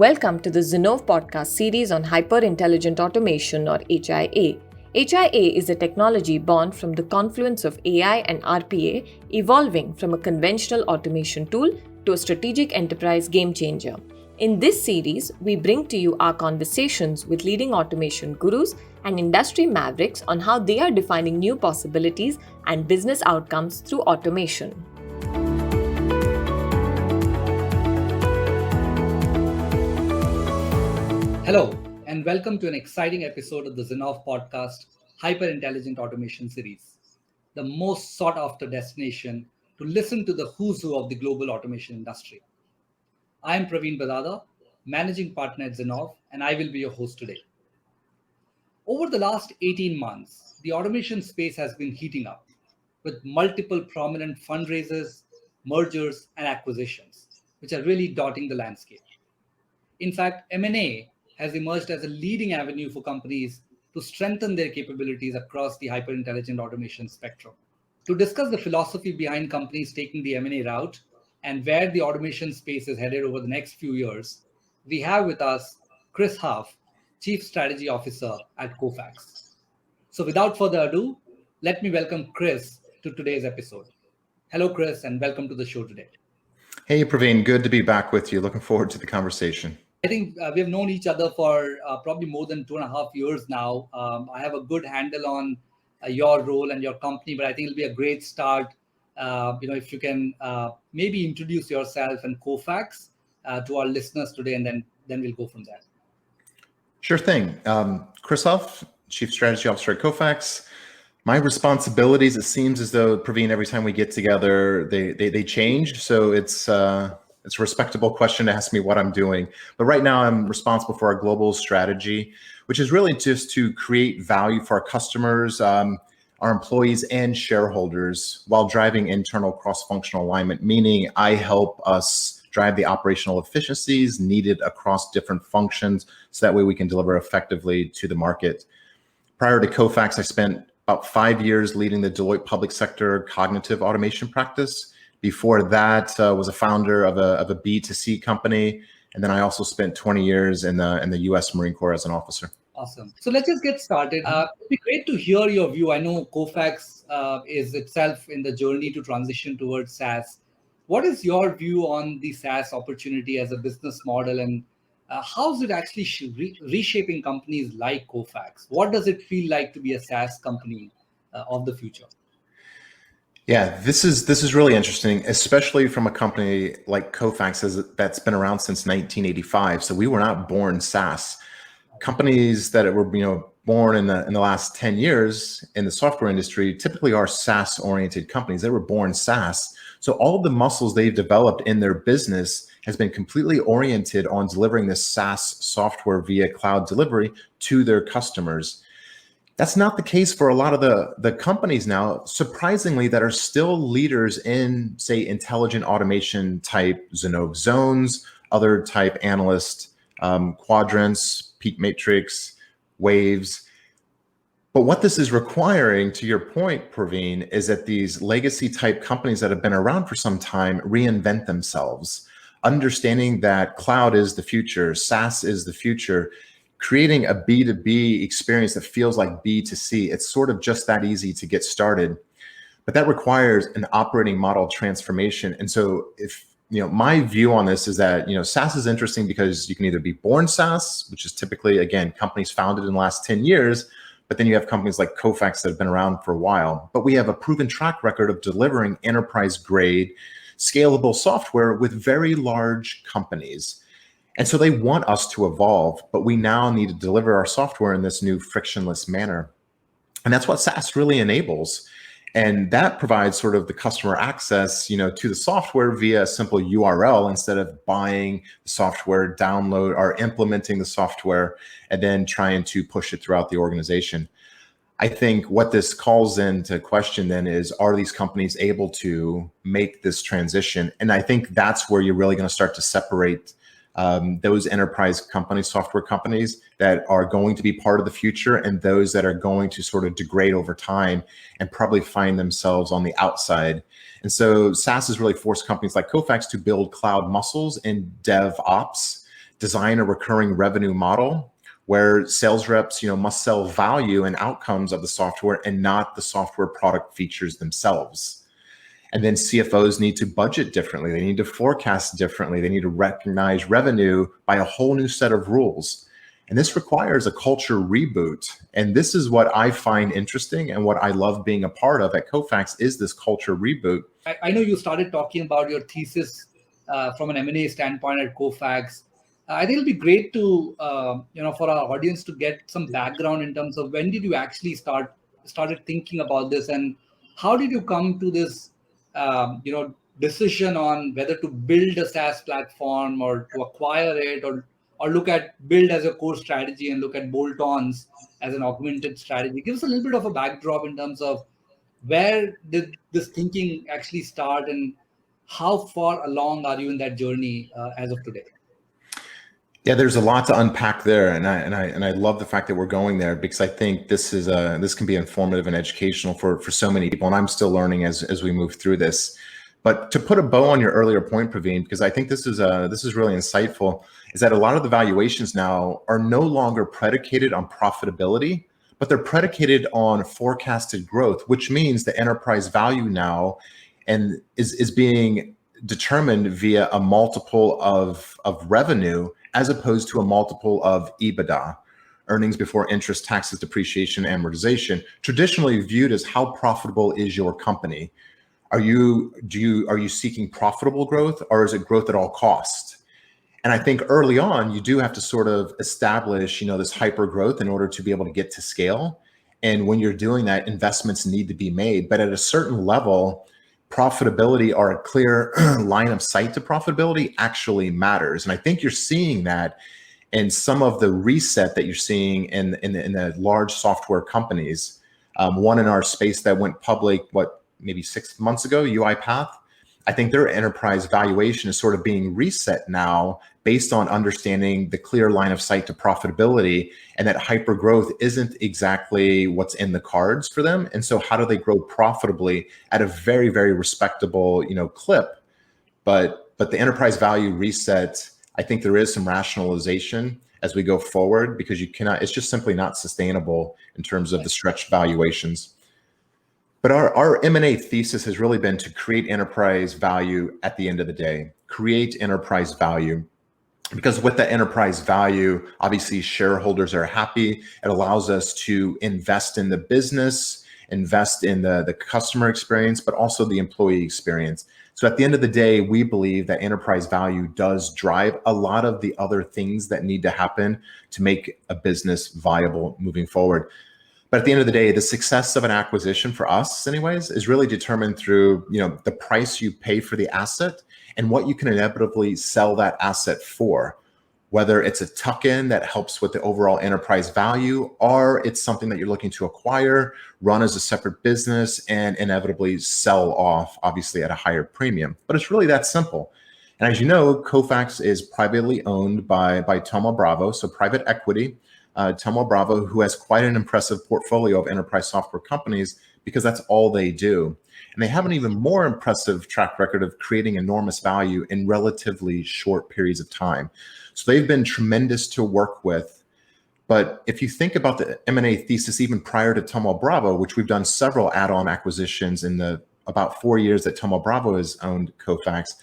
Welcome to the Zenov podcast series on hyper-intelligent automation, or HIA. HIA is a technology born from the confluence of AI and RPA, evolving from a conventional automation tool to a strategic enterprise game changer. In this series, we bring to you our conversations with leading automation gurus and industry mavericks on how they are defining new possibilities and business outcomes through automation. Hello, and welcome to an exciting episode of the Zenov podcast Hyper Intelligent Automation series, the most sought after destination to listen to the who's who of the global automation industry. I am Praveen Badada, managing partner at Zenov, and I will be your host today. Over the last 18 months, the automation space has been heating up with multiple prominent fundraisers, mergers, and acquisitions, which are really dotting the landscape. In fact, M&A has emerged as a leading avenue for companies to strengthen their capabilities across the hyper-intelligent automation spectrum. To discuss the philosophy behind companies taking the M&A route and where the automation space is headed over the next few years, we have with us Chris Huff, Chief Strategy Officer at Kofax. So without further ado, let me welcome Chris to today's episode. Hello, Chris, and welcome to the show today. Hey, Praveen, good to be back with you. Looking forward to the conversation. I think we've known each other for probably more than 2.5 years now. I have a good handle on your role and your company, but I think it'll be a great start. If you can maybe introduce yourself and Kofax to our listeners today, and then we'll go from there. Sure thing. Chris Huff, Chief Strategy Officer at Kofax. My responsibilities, it seems as though, Praveen, every time we get together, they change. So it's a respectable question to ask me what I'm doing. But right now I'm responsible for our global strategy, which is really just to create value for our customers, our employees and shareholders while driving internal cross-functional alignment, meaning I help us drive the operational efficiencies needed across different functions so that way we can deliver effectively to the market. Prior to Kofax, I spent about 5 years leading the Deloitte public sector cognitive automation practice. Before that, was a founder of a B2C company, and then I also spent 20 years in the U.S. Marine Corps as an officer. Awesome. So let's just get started. It'd be great to hear your view. I know Kofax is itself in the journey to transition towards SaaS. What is your view on the SaaS opportunity as a business model, and how is it actually reshaping companies like Kofax? What does it feel like to be a SaaS company of the future? Yeah, this is really interesting, especially from a company like Kofax that's been around since 1985. So we were not born SaaS. Companies that were born in the last 10 years in the software industry typically are SaaS oriented companies. They were born SaaS. So all of the muscles they've developed in their business has been completely oriented on delivering this SaaS software via cloud delivery to their customers. That's not the case for a lot of the companies now, surprisingly, that are still leaders in, say, intelligent automation type Zenov zones, other type analyst quadrants, peak matrix, waves. But what this is requiring, to your point, Praveen, is that these legacy type companies that have been around for some time reinvent themselves, understanding that cloud is the future, SaaS is the future. Creating a B2B experience that feels like B2C, it's sort of just that easy to get started. But that requires an operating model transformation. And so my view on this is that, SaaS is interesting because you can either be born SaaS, which is typically, again, companies founded in the last 10 years, but then you have companies like Kofax that have been around for a while. But we have a proven track record of delivering enterprise grade, scalable software with very large companies. And so they want us to evolve, but we now need to deliver our software in this new frictionless manner. And that's what SaaS really enables. And that provides sort of the customer access, to the software via a simple URL instead of buying the software, download or implementing the software, and then trying to push it throughout the organization. I think what this calls into question then is, are these companies able to make this transition? And I think that's where you're really going to start to separate those enterprise companies, software companies that are going to be part of the future and those that are going to sort of degrade over time and probably find themselves on the outside. And so SaaS has really forced companies like Kofax to build cloud muscles in DevOps, design a recurring revenue model where sales reps, must sell value and outcomes of the software and not the software product features themselves. And then CFOs need to budget differently. They need to forecast differently. They need to recognize revenue by a whole new set of rules. And this requires a culture reboot. And this is what I find interesting and what I love being a part of at Kofax is this culture reboot. I know you started talking about your thesis from an M&A standpoint at Kofax. I think it'll be great to, for our audience to get some background in terms of when did you actually started thinking about this, and how did you come to this, decision on whether to build a SaaS platform or to acquire it, or look at build as a core strategy and look at bolt-ons as an augmented strategy. Give us a little bit of a backdrop in terms of where did this thinking actually start, and how far along are you in that journey as of today? Yeah, there's a lot to unpack there, and I love the fact that we're going there, because I think this can be informative and educational for so many people, and I'm still learning as we move through this. But to put a bow on your earlier point, Praveen, because I think this is really insightful, is that a lot of the valuations now are no longer predicated on profitability, but they're predicated on forecasted growth, which means the enterprise value now and is being determined via a multiple of revenue as opposed to a multiple of EBITDA, earnings before interest, taxes, depreciation, amortization, traditionally viewed as how profitable is your company. Are you seeking profitable growth, or is it growth at all costs? And I think early on, you do have to sort of establish, this hyper growth in order to be able to get to scale. And when you're doing that, investments need to be made. But at a certain level, profitability or a clear line of sight to profitability actually matters. And I think you're seeing that in some of the reset that you're seeing in the large software companies. One in our space that went public, maybe 6 months ago, UiPath. I think their enterprise valuation is sort of being reset now based on understanding the clear line of sight to profitability, and that hyper growth isn't exactly what's in the cards for them. And so how do they grow profitably at a very, very respectable, clip? But the enterprise value reset, I think there is some rationalization as we go forward, because it's just simply not sustainable in terms of the stretched valuations. But our M&A thesis has really been to create enterprise value at the end of the day, create enterprise value. Because with the enterprise value, obviously shareholders are happy. It allows us to invest in the business, invest in the customer experience, but also the employee experience. So at the end of the day, we believe that enterprise value does drive a lot of the other things that need to happen to make a business viable moving forward. But at the end of the day, the success of an acquisition for us anyways is really determined through, the price you pay for the asset and what you can inevitably sell that asset for, whether it's a tuck-in that helps with the overall enterprise value, or it's something that you're looking to acquire, run as a separate business, and inevitably sell off, obviously at a higher premium. But it's really that simple. And as you know, Kofax is privately owned by Thoma Bravo, so private equity. Thoma Bravo, who has quite an impressive portfolio of enterprise software companies, because that's all they do. And they have an even more impressive track record of creating enormous value in relatively short periods of time. So they've been tremendous to work with. But if you think about the M&A thesis, even prior to Thoma Bravo, which we've done several add-on acquisitions in the about 4 years that Thoma Bravo has owned Kofax,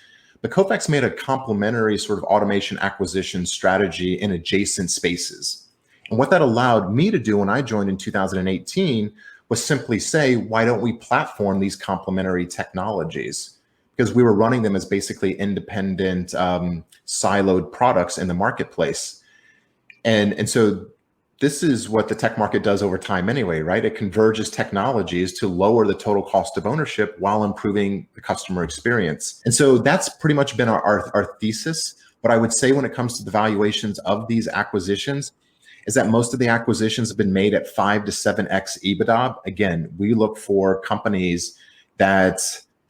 but Kofax made a complementary sort of automation acquisition strategy in adjacent spaces. And what that allowed me to do when I joined in 2018 was simply say, why don't we platform these complementary technologies? Because we were running them as basically independent, siloed products in the marketplace. And so this is what the tech market does over time anyway, right? It converges technologies to lower the total cost of ownership while improving the customer experience. And so that's pretty much been our thesis. But I would say when it comes to the valuations of these acquisitions, is that most of the acquisitions have been made at 5 to 7x EBITDA. Again, we look for companies that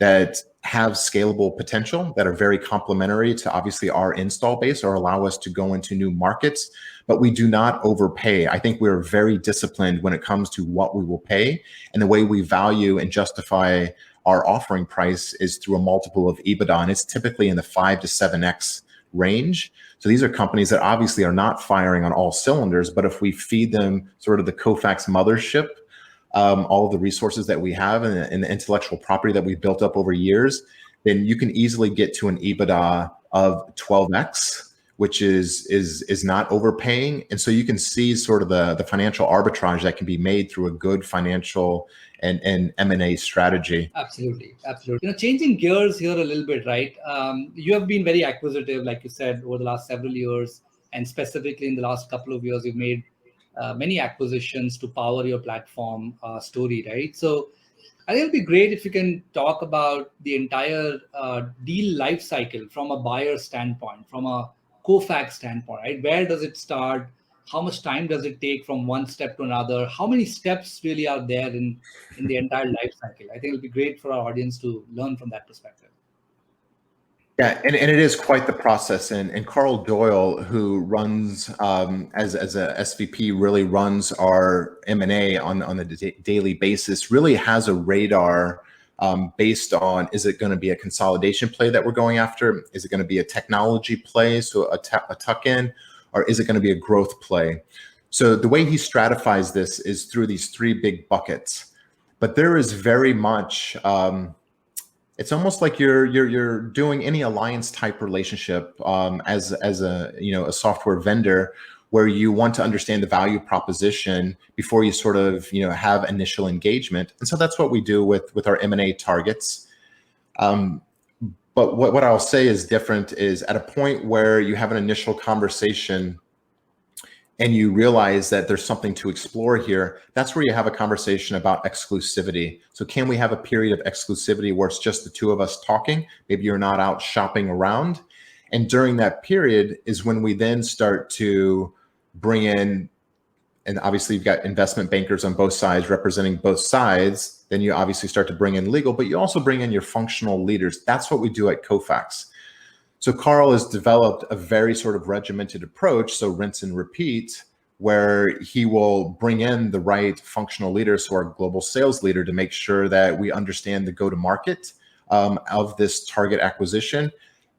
have scalable potential, that are very complementary to obviously our install base or allow us to go into new markets, but we do not overpay. I think we're very disciplined when it comes to what we will pay, and the way we value and justify our offering price is through a multiple of EBITDA, and it's typically in the 5 to 7x range. So these are companies that obviously are not firing on all cylinders, but if we feed them sort of the Kofax mothership, all of the resources that we have and the intellectual property that we've built up over years, then you can easily get to an EBITDA of 12x, which is not overpaying. And so you can see sort of the financial arbitrage that can be made through a good financial and M&A strategy. Absolutely. Changing gears here a little bit, right? You have been very acquisitive, like you said, over the last several years, and specifically in the last couple of years, you've made many acquisitions to power your platform story, right? So I think it'd be great if you can talk about the entire deal life cycle from a buyer standpoint, from a Kofax standpoint, right? Where does it start? How much time does it take from one step to another? How many steps really are there in the entire life cycle? I think it'll be great for our audience to learn from that perspective. Yeah, and it is quite the process. And Carl Doyle, who runs as a SVP, really runs our M&A on a daily basis, really has a radar based on, is it going to be a consolidation play that we're going after? Is it going to be a technology play, so a tuck-in, or is it going to be a growth play? So the way he stratifies this is through these three big buckets. But there is very much... it's almost like you're doing any alliance type relationship as a software vendor, where you want to understand the value proposition before you sort of have initial engagement. And so that's what we do with our M&A targets. But what I'll say is different is at a point where you have an initial conversation and you realize that there's something to explore here, that's where you have a conversation about exclusivity. So can we have a period of exclusivity where it's just the two of us talking? Maybe you're not out shopping around. And during that period is when we then start to bring in, and obviously you've got investment bankers on both sides representing both sides. Then you obviously start to bring in legal, but you also bring in your functional leaders. That's what we do at Kofax. So Carl has developed a very sort of regimented approach, so rinse and repeat, where he will bring in the right functional leaders, so our global sales leader, to make sure that we understand the go-to-market of this target acquisition,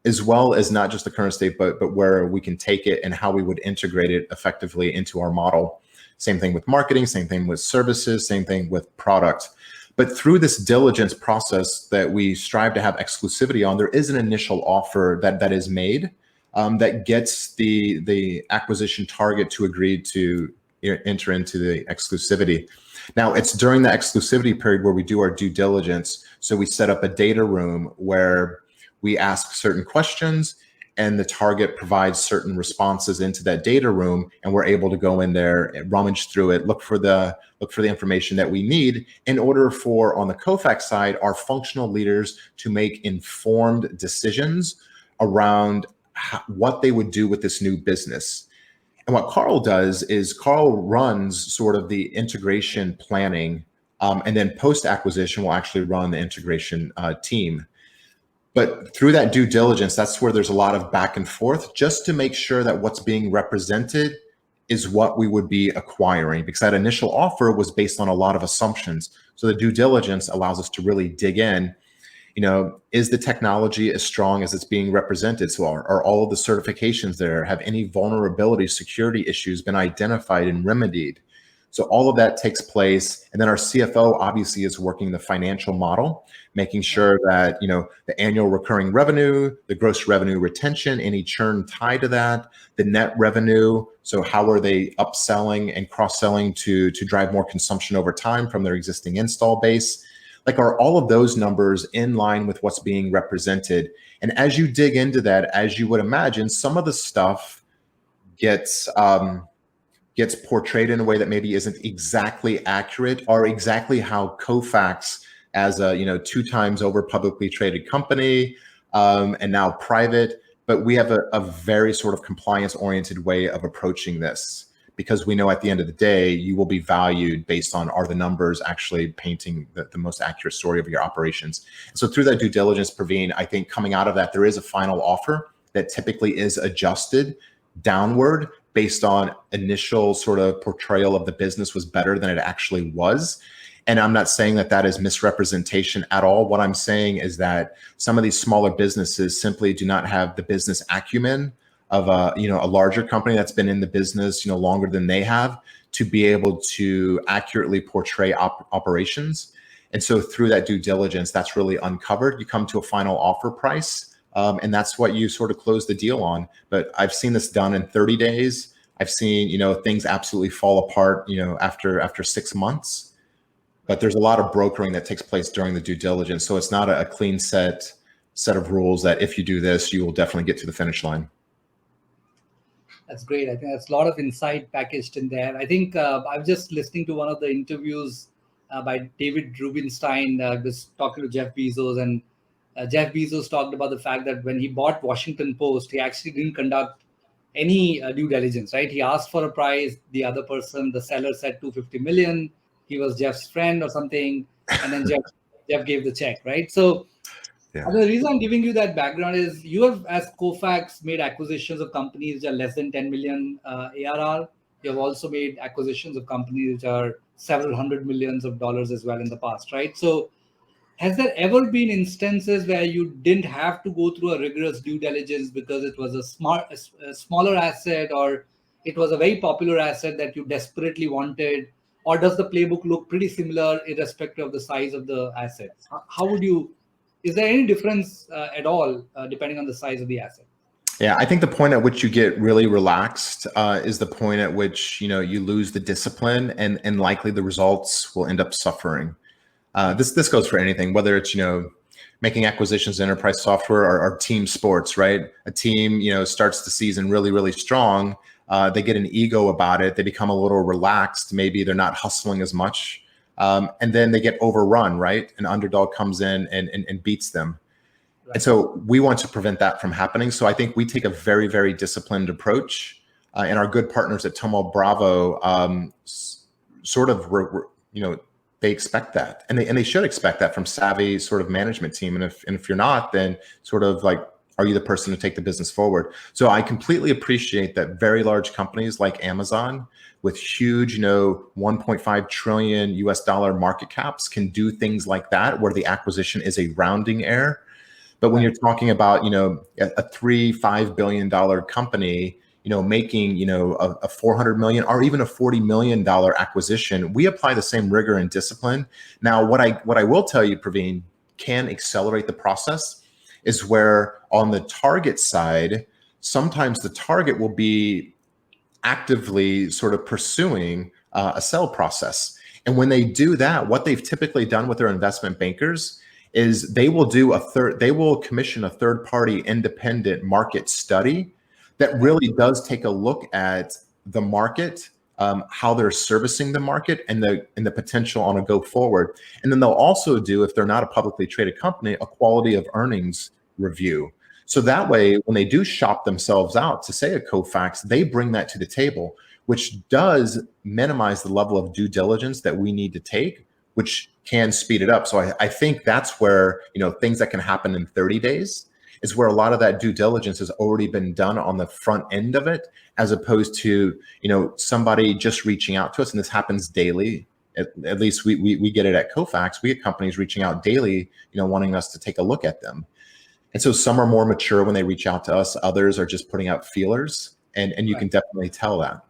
as well as not just the current state, but where we can take it and how we would integrate it effectively into our model. Same thing with marketing, same thing with services, same thing with product. But through this diligence process that we strive to have exclusivity on, there is an initial offer that is made that gets the acquisition target to agree to enter into the exclusivity. Now, it's during the exclusivity period where we do our due diligence. So we set up a data room where we ask certain questions and the target provides certain responses into that data room, and we're able to go in there and rummage through it, look for the information that we need in order for, on the Kofax side, our functional leaders to make informed decisions around what they would do with this new business. And what Carl does is Carl runs sort of the integration planning, and then post-acquisition will actually run the integration team. But through that due diligence, that's where there's a lot of back and forth just to make sure that what's being represented is what we would be acquiring, because that initial offer was based on a lot of assumptions. So the due diligence allows us to really dig in. Is the technology as strong as it's being represented? So are all of the certifications there? Have any vulnerability, security issues been identified and remedied? So all of that takes place. And then our CFO obviously is working the financial model, making sure that, the annual recurring revenue, the gross revenue retention, any churn tied to that, the net revenue. So how are they upselling and cross-selling to drive more consumption over time from their existing install base? Like, are all of those numbers in line with what's being represented? And as you dig into that, as you would imagine, some of the stuff gets portrayed in a way that maybe isn't exactly accurate or exactly how Kofax, as a 2 times over publicly traded company and now private, but we have a very sort of compliance oriented way of approaching this, because we know at the end of the day you will be valued based on, are the numbers actually painting the most accurate story of your operations. And so through that due diligence, Praveen, I think coming out of that, there is a final offer that typically is adjusted downward based on initial sort of portrayal of the business was better than it actually was. And I'm not saying that that is misrepresentation at all. What I'm saying is that some of these smaller businesses simply do not have the business acumen of a larger company that's been in the business, longer than they have, to be able to accurately portray operations. And so through that due diligence, that's really uncovered. You come to a final offer price, and that's what you sort of close the deal on. But I've seen this done in 30 days. I've seen, things absolutely fall apart, after 6 months. But there's a lot of brokering that takes place during the due diligence. So it's not a clean set of rules that if you do this, you will definitely get to the finish line. That's great. I think that's a lot of insight packaged in there. I think I was just listening to one of the interviews by David Rubenstein, was talking to Jeff Bezos, and Jeff Bezos talked about the fact that when he bought Washington Post, he actually didn't conduct any due diligence, right? He asked for a price. The other person, the seller, said 250 million. He was Jeff's friend or something. And then Jeff gave the check, right? So Yeah. the reason I'm giving you that background is you have, as Kofax, made acquisitions of companies which are less than 10 million ARR. You have also made acquisitions of companies which are several hundred millions of dollars as well in the past, right? So has there ever been instances where you didn't have to go through a rigorous due diligence because it was a smaller asset, or it was a very popular asset that you desperately wanted? Or does the playbook look pretty similar irrespective of the size of the asset? How would you, is there any difference at all depending on the size of the asset? Yeah, I think the point at which you get really relaxed is the point at which you lose the discipline, and likely the results will end up suffering. This goes for anything, whether it's making acquisitions in enterprise software or team sports, right? A team starts the season really, really strong. They get an ego about it. They become a little relaxed. Maybe they're not hustling as much, and then they get overrun, right? An underdog comes in and beats them. Right. And so we want to prevent that from happening. So I think we take a very, very disciplined approach, and our good partners at Thoma Bravo sort of they expect that, and they should expect that from savvy sort of management team. And if you're not, then sort of like, are you the person to take the business forward? So I completely appreciate that very large companies like Amazon with huge, $1.5 trillion US dollar market caps can do things like that, where the acquisition is a rounding error. But when you're talking about, a $3-5 billion company, making, a 400 million or even a $40 million acquisition, we apply the same rigor and discipline. Now, what I will tell you, Praveen, can accelerate the process is where on the target side, sometimes the target will be actively sort of pursuing a sell process. And when they do that, what they've typically done with their investment bankers is they will commission a third-party independent market study that really does take a look at the market, how they're servicing the market, and the potential on a go forward. And then they'll also do, if they're not a publicly traded company, a quality of earnings review. So that way, when they do shop themselves out to, say, a Kofax, they bring that to the table, which does minimize the level of due diligence that we need to take, which can speed it up. So I think that's where, things that can happen in 30 days is where a lot of that due diligence has already been done on the front end of it, as opposed to, somebody just reaching out to us. And this happens daily. At least we get it at Kofax. We get companies reaching out daily, wanting us to take a look at them. And so some are more mature when they reach out to us. Others are just putting out feelers, and you can definitely tell that.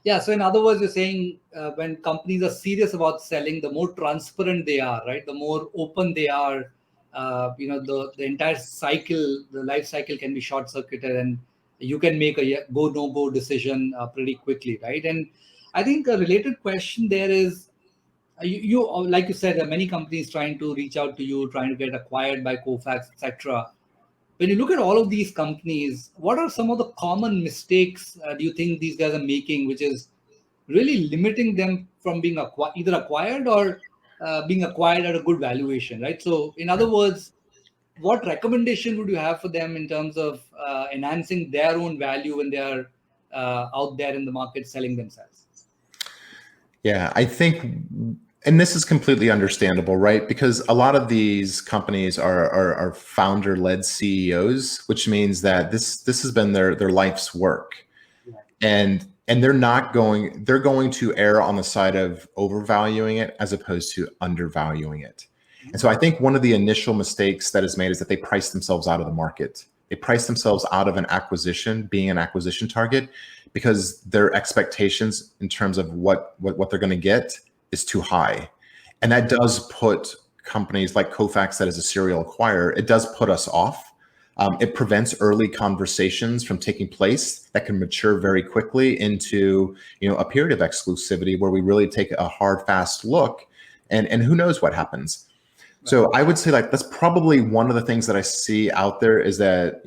Yeah. So in other words, you're saying when companies are serious about selling, the more transparent they are, right? The more open they are, the entire cycle, the life cycle can be short circuited, and you can make a go, no go decision pretty quickly, right? And I think a related question there is, you like you said, there are many companies trying to reach out to you, trying to get acquired by Kofax, etc. When you look at all of these companies, what are some of the common mistakes do you think these guys are making, which is really limiting them from being either acquired or being acquired at a good valuation, right? So in other words, what recommendation would you have for them in terms of enhancing their own value when they are out there in the market selling themselves? Yeah, I think, and this is completely understandable, right? Because a lot of these companies are founder-led CEOs, which means that this has been their life's work. Yeah. And and they're going to err on the side of overvaluing it as opposed to undervaluing it. And so I think one of the initial mistakes that is made is that they price themselves out of the market. They price themselves out of an acquisition, being an acquisition target, because their expectations in terms of what they're going to get is too high. And that does put companies like Kofax, that is a serial acquirer, it does put us off. It prevents early conversations from taking place that can mature very quickly into, a period of exclusivity where we really take a hard, fast look, and who knows what happens. So I would say that's probably one of the things that I see out there is that,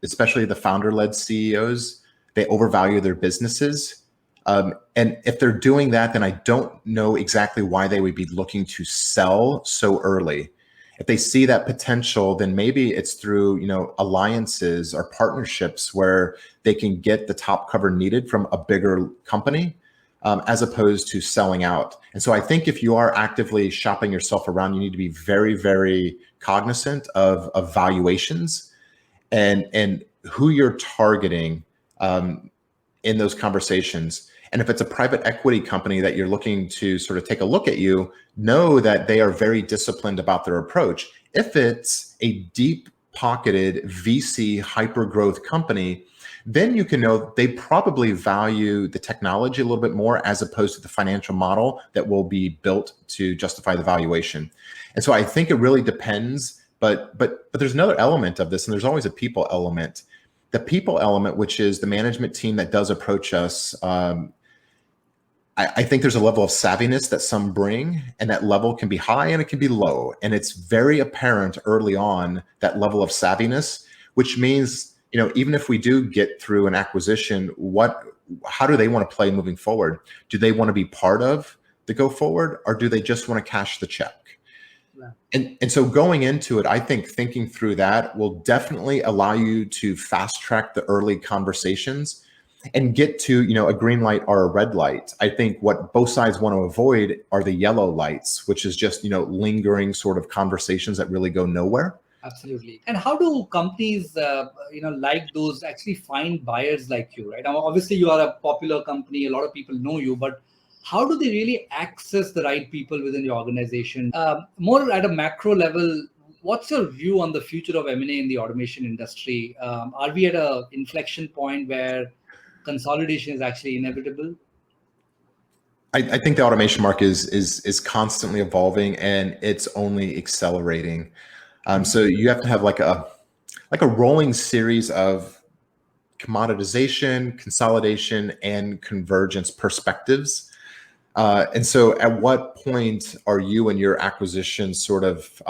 especially the founder-led CEOs, they overvalue their businesses. And if they're doing that, then I don't know exactly why they would be looking to sell so early. If they see that potential, then maybe it's through, alliances or partnerships where they can get the top cover needed from a bigger company, as opposed to selling out. And so I think if you are actively shopping yourself around, you need to be very, very cognizant of valuations and who you're targeting in those conversations. And if it's a private equity company that you're looking to sort of take a look at you, know that they are very disciplined about their approach. If it's a deep-pocketed VC hyper-growth company, then you can know they probably value the technology a little bit more as opposed to the financial model that will be built to justify the valuation. And so I think it really depends, but there's another element of this, and there's always a people element. The people element, which is the management team that does approach us, I think there's a level of savviness that some bring, and that level can be high and it can be low. And it's very apparent early on, that level of savviness, which means, even if we do get through an acquisition, how do they want to play moving forward? Do they want to be part of the go forward, or do they just want to cash the check? Yeah. And so going into it, I think thinking through that will definitely allow you to fast track the early conversations and get to, a green light or a red light. I think what both sides want to avoid are the yellow lights, which is just, lingering sort of conversations that really go nowhere. Absolutely. And how do companies, like those actually find buyers like you, right? Now, obviously, you are a popular company. A lot of people know you, but how do they really access the right people within the organization? More at a macro level, what's your view on the future of M&A in the automation industry? Are we at an inflection point where consolidation is actually inevitable? I think the automation market is constantly evolving, and it's only accelerating. So you have to have like a rolling series of commoditization, consolidation, and convergence perspectives. And so at what point are you in your acquisition sort of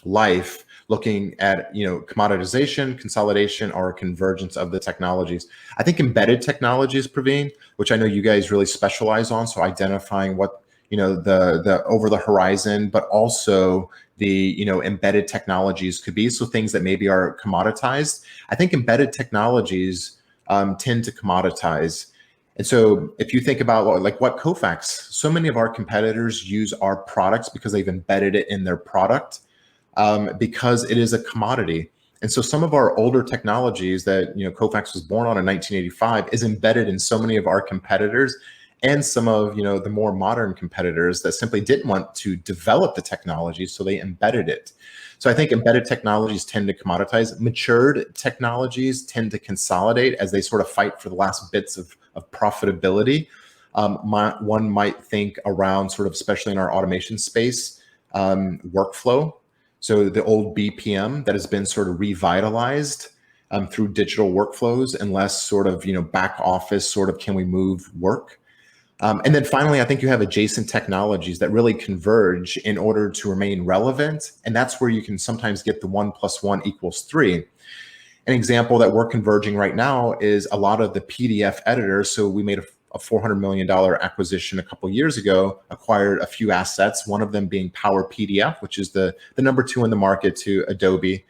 life looking at, commoditization, consolidation, or convergence of the technologies? I think embedded technologies, Praveen, which I know you guys really specialize on. So identifying what, the over the horizon, but also the, embedded technologies could be. So things that maybe are commoditized. I think embedded technologies tend to commoditize. And so if you think about what Kofax, so many of our competitors use our products because they've embedded it in their product, because it is a commodity. And so some of our older technologies that, Kofax was born on in 1985 is embedded in so many of our competitors, and some of, the more modern competitors that simply didn't want to develop the technology, so they embedded it. So I think embedded technologies tend to commoditize. Matured technologies tend to consolidate as they sort of fight for the last bits of profitability. One might think around sort of, especially in our automation space, workflow. So the old BPM that has been sort of revitalized through digital workflows and less sort of, back office sort of, can we move work? And then finally, I think you have adjacent technologies that really converge in order to remain relevant. And that's where you can sometimes get the 1 + 1 = 3. An example that we're converging right now is a lot of the PDF editors. So we made a $400 million acquisition a couple of years ago, acquired a few assets, one of them being Power PDF, which is the number 2 in the market to Adobe.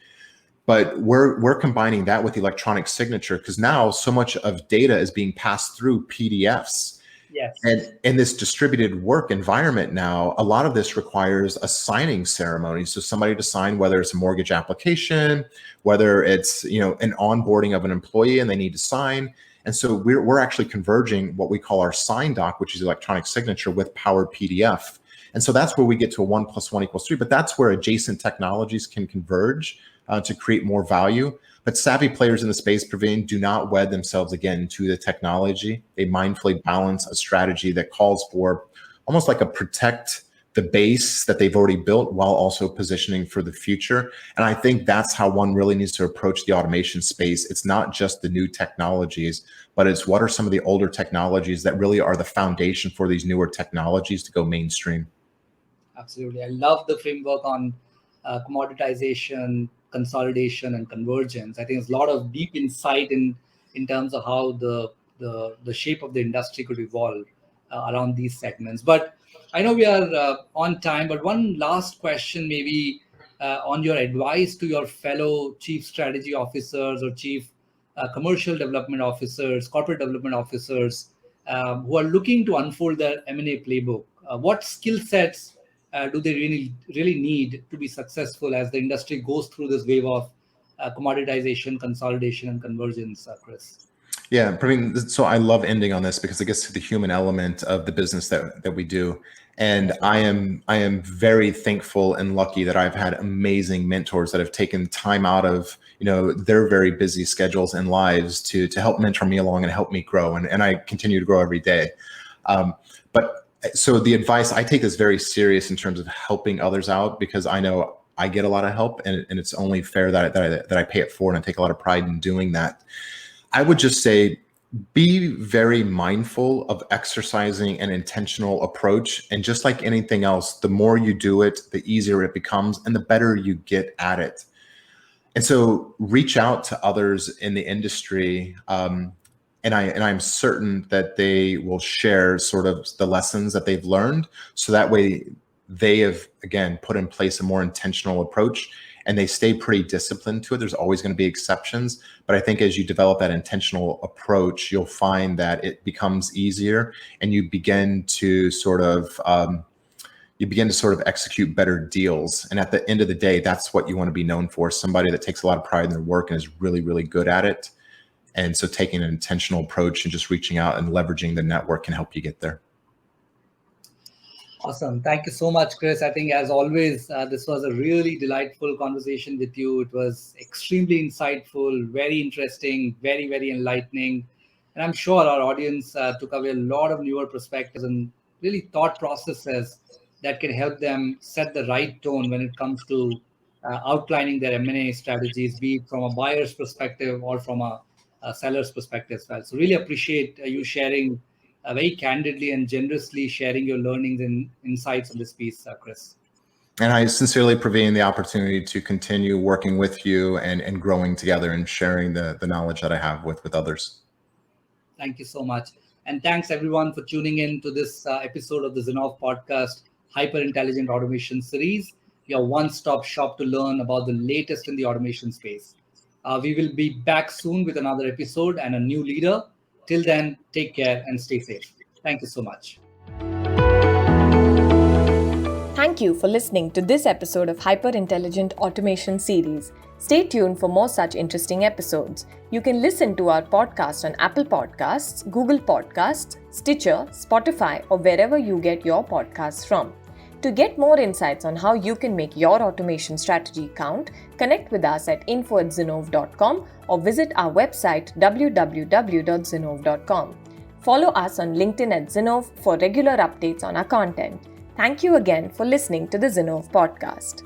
But we're combining that with electronic signature, because now so much of data is being passed through PDFs. Yes. And in this distributed work environment now, a lot of this requires a signing ceremony. So somebody to sign, whether it's a mortgage application, whether it's, an onboarding of an employee and they need to sign. And so we're actually converging what we call our sign doc, which is electronic signature, with Power PDF. And so that's where we get to a 1 + 1 = 3. But that's where adjacent technologies can converge to create more value. But savvy players in the space, Praveen, do not wed themselves again to the technology. They mindfully balance a strategy that calls for almost like a protect the base that they've already built while also positioning for the future. And I think that's how one really needs to approach the automation space. It's not just the new technologies, but it's what are some of the older technologies that really are the foundation for these newer technologies to go mainstream. Absolutely. I love the framework on commoditization, consolidation, and convergence. I think there's a lot of deep insight in terms of how the shape of the industry could evolve around these segments. But I know we are on time, but one last question maybe on your advice to your fellow chief strategy officers or chief commercial development officers, corporate development officers who are looking to unfold their M&A playbook. What skill sets do they really need to be successful as the industry goes through this wave of commoditization, consolidation, and convergence, Chris? Yeah, Praveen, so I love ending on this because it gets to the human element of the business that we do. And I am very thankful and lucky that I've had amazing mentors that have taken time out of their very busy schedules and lives to help mentor me along and help me grow. And I continue to grow every day. So the advice, I take this very serious in terms of helping others out, because I know I get a lot of help, and it's only fair that I pay it forward, and I take a lot of pride in doing that. I would just say, be very mindful of exercising an intentional approach. And just like anything else, the more you do it, the easier it becomes and the better you get at it. And so reach out to others in the industry. And I'm certain that they will share sort of the lessons that they've learned. So that way they have, again, put in place a more intentional approach, and they stay pretty disciplined to it. There's always going to be exceptions, but I think as you develop that intentional approach, you'll find that it becomes easier, and you begin to sort of execute better deals. And at the end of the day, that's what you want to be known for: somebody that takes a lot of pride in their work and is really, really good at it. And so taking an intentional approach and just reaching out and leveraging the network can help you get there. Awesome. Thank you so much, Chris. I think, as always, this was a really delightful conversation with you. It was extremely insightful, very interesting, very, very enlightening. And I'm sure our audience took away a lot of newer perspectives and really thought processes that can help them set the right tone when it comes to outlining their M&A strategies, be it from a buyer's perspective or from a seller's perspective as well. So really appreciate you sharing very candidly and generously sharing your learnings and insights on this piece, Chris. And I sincerely, Praveen, the opportunity to continue working with you and growing together and sharing the knowledge that I have with others. Thank you so much. And thanks everyone for tuning in to this episode of the Zinnov podcast, Hyper Intelligent Automation Series, your one-stop shop to learn about the latest in the automation space. We will be back soon with another episode and a new leader. Till then, take care and stay safe. Thank you so much. Thank you for listening to this episode of Hyper Intelligent Automation Series. Stay tuned for more such interesting episodes. You can listen to our podcast on Apple Podcasts, Google Podcasts, Stitcher, Spotify, or wherever you get your podcasts from. To get more insights on how you can make your automation strategy count, connect with us at info@zinnov.com or visit our website www.zinnov.com. Follow us on LinkedIn at Zinnov for regular updates on our content. Thank you again for listening to the Zinnov podcast.